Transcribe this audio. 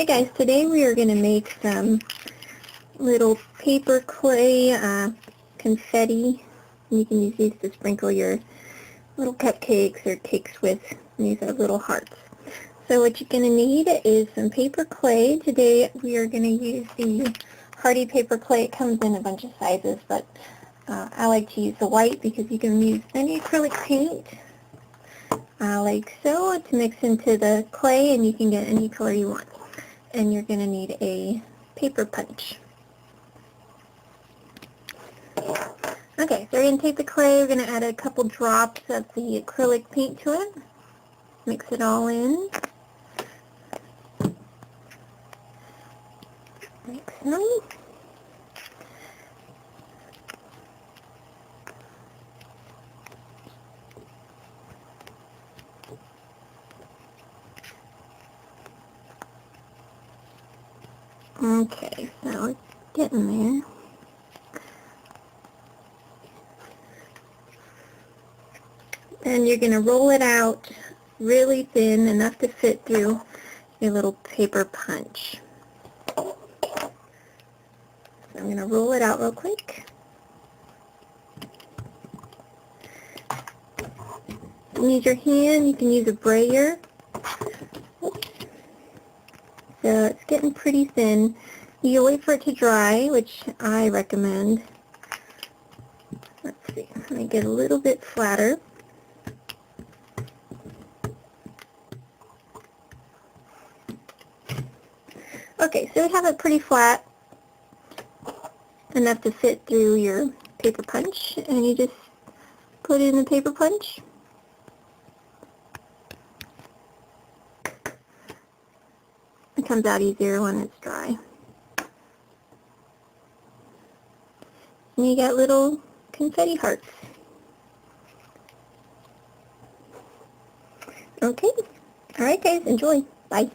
Hey guys, today we are going to make some little paper clay confetti. You can use these to sprinkle your little cupcakes or cakes with. These are little hearts. So what you're going to need is some paper clay. Today we are going to use the Hearty paper clay. It comes in a bunch of sizes, but I like to use the white because you can use any acrylic paint like so to mix into the clay, and you can get any color you want. And you're going to need a paper punch. Okay, so we're going to take the clay, we're going to add a couple drops of the acrylic paint to it. Mix it all in. Mix them. Okay, so it's getting there. And you're going to roll it out really thin, enough to fit through your little paper punch. So I'm going to roll it out real quick. You can use your hand, you can use a brayer. Oops. So it's getting pretty thin. You wait for it to dry, which I recommend. Let's see, let me get a little bit flatter. Okay, so we have it pretty flat, enough to fit through your paper punch, and you just put in the paper punch. It comes out easier when it's dry. And you got little confetti hearts. Okay, alright guys, enjoy. Bye.